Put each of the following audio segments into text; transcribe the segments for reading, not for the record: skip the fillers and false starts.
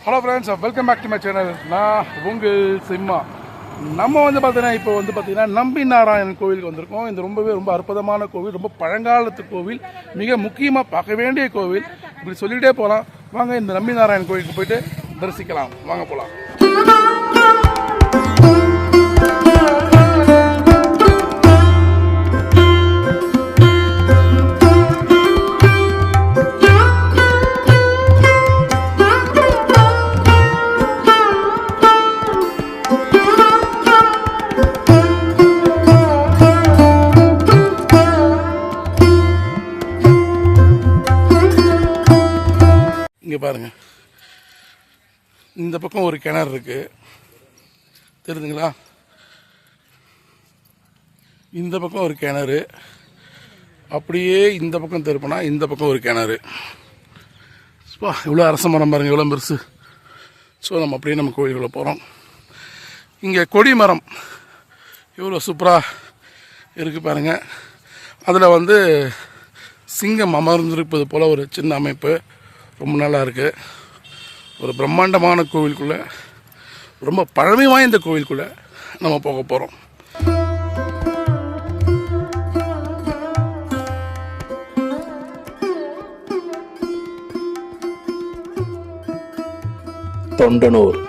Hello friends, welcome back to my channel. நான் உங்கள் சிம்மா. நம்ம பார்த்தீங்கன்னா நம்பி நாராயணன் கோவிலுக்கு வந்திருக்கோம். இது ரொம்ப அற்புதமான கோவில், ரொம்ப பழங்காலத்து கோவில், மிக முக்கியமாக பார்க்க வேண்டிய கோவில். இப்படி சொல்லிகிட்டே போகலாம். வாங்க இந்த நம்பி நாராயணன் கோவிலுக்கு போயிட்டு தரிசிக்கலாம். வாங்க போகலாம். இங்கே பாருங்க, இந்த பக்கம் ஒரு கிணறு இருக்கு, தெரியுதுங்களா? இந்த பக்கம் ஒரு கிணறு, அப்படியே இந்த பக்கம் திருப்பினா இந்த பக்கம் ஒரு கிணறு. இவ்வளோ அரச மரம் பாருங்க, எவ்வளோ பெருசு. ஸோ நம்ம அப்படியே நம்ம கோயிலுக்குள்ள போகிறோம். இங்கே கொடி மரம் எவ்வளோ சூப்பராக இருக்குது பாருங்க. அதில் சிங்கம் அமர்ந்திருப்பது போல் ஒரு சின்ன அமைப்பு, ரொம்ப நல்லா இருக்குது. ஒரு பிரம்மாண்டமான கோவிலுக்குள்ளே, ரொம்ப பழமை வாய்ந்த கோவிலுக்குள்ளே நம்ம போக போகிறோம். தொண்டனூர்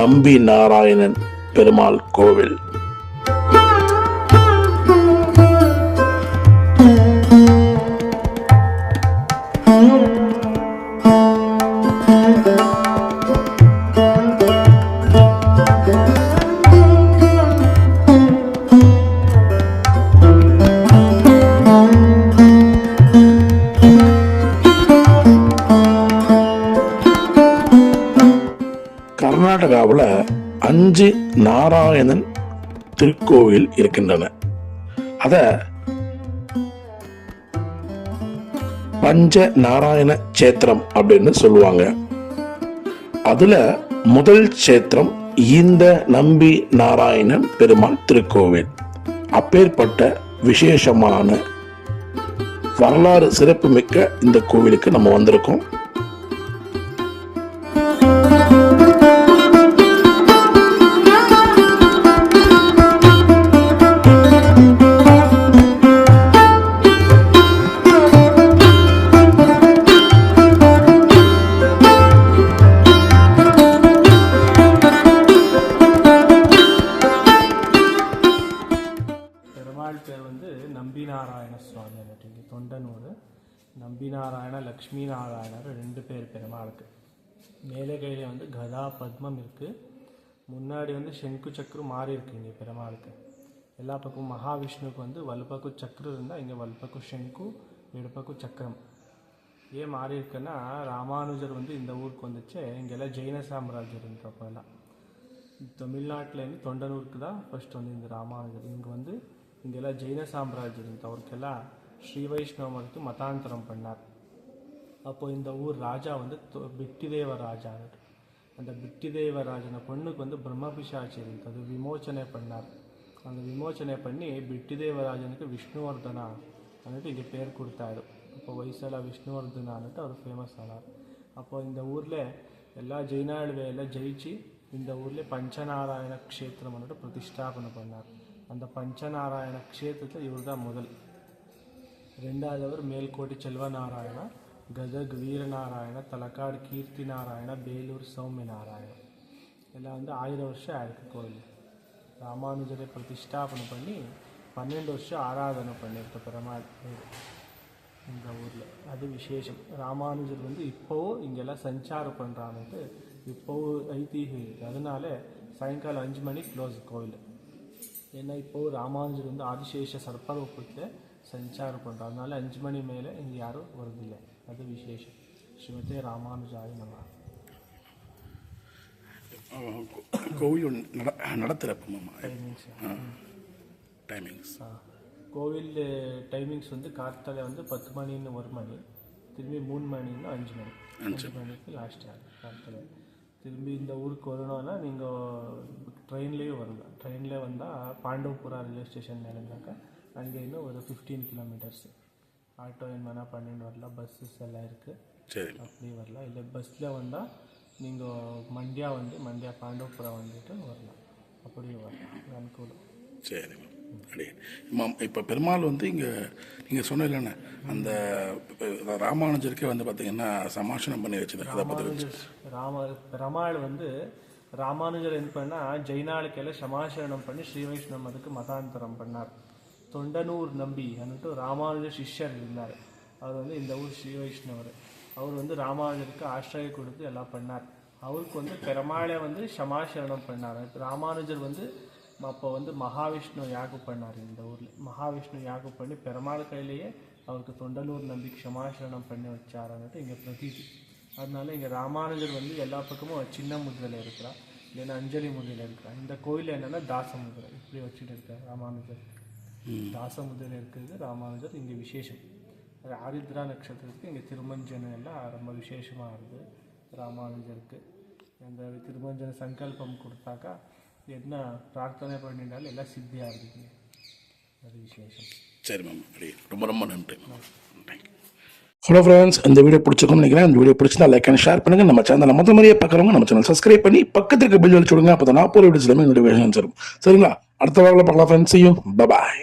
நம்பி நாராயணன் பெருமாள் கோவில். கர்நாடகாவில் 5 நாராயணன் திருக்கோவில் இருக்கின்றன. அத பஞ்ச நாராயண சேத்திரம் அப்படின்னு சொல்லுவாங்க. அதுல முதல் சேத்திரம் இந்த நம்பி நாராயணன் பெருமாள் திருக்கோவில். அப்பேற்பட்ட விசேஷமான வரலாறு சிறப்பு மிக்க இந்த கோவிலுக்கு நம்ம வந்திருக்கோம். பேர் நம்பி நாராயண சுவாமி அப்படிங்க. தொண்டனூர் நம்பி நாராயண லக்ஷ்மி நாராயணர் 2 பேர் பெருமாளுக்கு. மேலே கையில் கதா பத்மம் இருக்குது. முன்னாடி செங்கு சக்கரு மாறி இருக்குங்க பெருமாளுக்கு. எல்லா பக்கமும் மகாவிஷ்ணுவுக்கு வலுப்பக்கு சக்கரம் இருந்தால் இங்கே வலுப்பக்கு செங்கு, எடுப்பக்கு சக்கரம். ஏன் மாறி இருக்குன்னா, ராமானுஜர் இந்த ஊருக்கு வந்துச்சு. இங்கெல்லாம் ஜெயின சாம்ராஜ்யம் இருந்தப்பெல்லாம் தமிழ்நாட்டிலேருந்து தொண்டனூருக்கு தான் ஃபர்ஸ்ட் இந்த ராமானுஜர் இங்கே இங்கெல்லாம் ஜெயின சாம்ராஜ்யம் இருந்தது. அவருக்கெல்லாம் ஸ்ரீ வைஷ்ணவருக்கு மதாந்தரம் பண்ணார். அப்போது இந்த ஊர் ராஜா பிட்டிதேவ ராஜா. அந்த பிட்டிதேவ ராஜனை பொண்ணுக்கு பிரம்மபிஷாட்சி இருந்தது. அது விமோச்சனை பண்ணார். அந்த விமோச்சனை பண்ணி பிட்டிதேவராஜனுக்கு விஷ்ணுவர்தனா அன்ட்டு இங்கே பேர் கொடுத்தாரு. இப்போ வயசால விஷ்ணுவர்தனான்ட்டு அவர் ஃபேமஸ் ஆனார். அப்போ இந்த ஊரில் எல்லா ஜெயினாளுவையெல்லாம் ஜெயிச்சு இந்த ஊரில் பஞ்சநாராயண க்ஷேத்திரம் பிரதிஷ்டாபனை பண்ணார். அந்த பஞ்சநாராயண க்ஷேத்திரத்தில் இவர் தான் முதல். 2வது மேல்கோட்டி செல்வநாராயண, கதக் வீரநாராயண, தலக்காடு கீர்த்தி நாராயண, பேலூர் சௌமிய நாராயண. எல்லாம் 1000 வருஷம் ஆயிருக்கு கோயில். ராமானுஜரை பிரதிஷ்டாபனை பண்ணி 12 வருஷம் ஆராதனை பண்ணியிருக்க பெருமாள் இந்த ஊரில். அது விசேஷம். ராமானுஜர் இப்போவும் இங்கெல்லாம் சஞ்சாரம் பண்ணுறான்ட்டு இப்போவும் ஐதீகம். அதனால சாயங்காலம் 5 மணிக்கு க்ளோஸ் கோவில். ஏன்னா இப்போது ராமானுஜர் ஆதிசேஷ சர்ப்பரூபத்தில் சஞ்சாரம் பண்ணுறோம். அதனால 5 மணி மேலே இங்கே யாரும் வருதில்லை. அது விசேஷம். ஸ்ரீமதே ராமானுஜாய நமஹ. கோவில் நடத்துகிறப்ப டைமிங்ஸ் கோவில் டைமிங்ஸ் கார்த்தால 10 மணின்னு 1 மணி, திரும்பி 3 மணின்னு 5 மணி, 5 மணிக்கு லாஸ்ட் ஆகும் கார்த்தால. திரும்பி இந்த ஊருக்கு வரணும்னா நீங்கள் ட்ரெயின்லேயும் வரலாம். ட்ரெயினில் வந்தால் பாண்டவபுரா ரயில்வே ஸ்டேஷன் இறந்தாக்கா அங்கே இன்னும் ஒரு 15 கிலோமீட்டர்ஸ். ஆட்டோ என்ன வேணால் பண்ணிட்டு வரலாம். பஸ்ஸஸ் எல்லாம் இருக்குது, சரி, அப்படி வரலாம். இல்லை பஸ்ஸில் வந்தால் நீங்கள் மண்டியா வந்து மண்டியா பாண்டவபுரம் வந்துட்டு வரலாம், அப்படியே வரலாம், அனுகூலம். சரி மேம். அடி மேம், இப்போ பெருமாள் வந்து இங்கே நீங்கள் சொன்ன இல்லைண்ணே அந்த ராமானுஜருக்கே வந்து பார்த்தீங்கன்னா சமாஷனம் பண்ணி வச்சது, அதை பற்றி வச்சு. பெருமாள் வந்து ராமானுஜர் என்ன பண்ணால் ஜெயினாளுக்கெல்லாம் சமாசரணம் பண்ணி ஸ்ரீ வைஷ்ணவம் அதுக்கு மதாந்தரம் பண்ணார். தொண்டனூர் நம்பி அன்னுட்டு ராமானுஜர் சிஷ்யர் இருந்தார். அவர் வந்து இந்த ஊர் ஸ்ரீ வைஷ்ணவர். அவர் வந்து ராமானுஜருக்கு ஆசிரியை கொடுத்து எல்லாம் பண்ணார். அவருக்கு வந்து பெருமாளை வந்து சமாசரணம் பண்ணார். ராமானுஜர் வந்து அப்போ வந்து மகாவிஷ்ணு யாகம் பண்ணார் இந்த ஊரில். மகாவிஷ்ணு யாகம் பண்ணி பெருமாள் கையிலேயே அவருக்கு தொண்டனூர் நம்பிக்கு சமாசரணம் பண்ணி வச்சாருன்னுட்டு இங்கே பிரதீதி. அதனால இங்கே ராமானுஜர் வந்து எல்லா பக்கமும் சின்ன முதிரையில் இருக்கிறா, இல்லைன்னா அஞ்சலி முதிரையில் இருக்கிறா. இந்த கோயில் என்னென்னா தாச முதிரை இப்படி வச்சுட்டு இருக்கார் ராமானுஜர். தாச முதிரையில் இருக்கிறது ராமானுஜர் இங்கே விசேஷம். அது ஆரித்ரா நட்சத்திரத்துக்கு இங்கே திருமஞ்சனம் எல்லாம் ரொம்ப விசேஷமாக இருக்குது ராமானுஜருக்கு. அந்த திருமஞ்சன சங்கல்பம் கொடுத்தாக்கா என்ன பிரார்த்தனை பண்ணினாலும் எல்லாம் சித்தியாக இருக்குங்க, அது விசேஷம். சரி மேம், அடி ரொம்ப ரொம்ப நன்றி மேம். தேங்க்யூ. ஹலோ ஃப்ரெண்ட்ஸ், இந்த வீடியோ பிடிச்சிருக்கும்னு நினைக்கிறேன். இந்த வீடியோ பிடிச்சிருந்தா லைக் அண்ட் ஷேர் பண்ணுங்க. நம்ம சேனலை மொத்த மாதிரியே பார்க்குறவங்க நம்ம சேனல் சப்ஸ்கிரைப் பண்ணி பக்கத்துக்கு இருக்க பெல் அடிச்சு விடுங்க. அப்போ தான் நான் போகிற வீடியோஸ் எல்லாமே நோட்டிஃபிகேஷன் வரும். சரிங்களா? அடுத்த வாரம் பார்க்கலாம் friends. See you. Bye bye.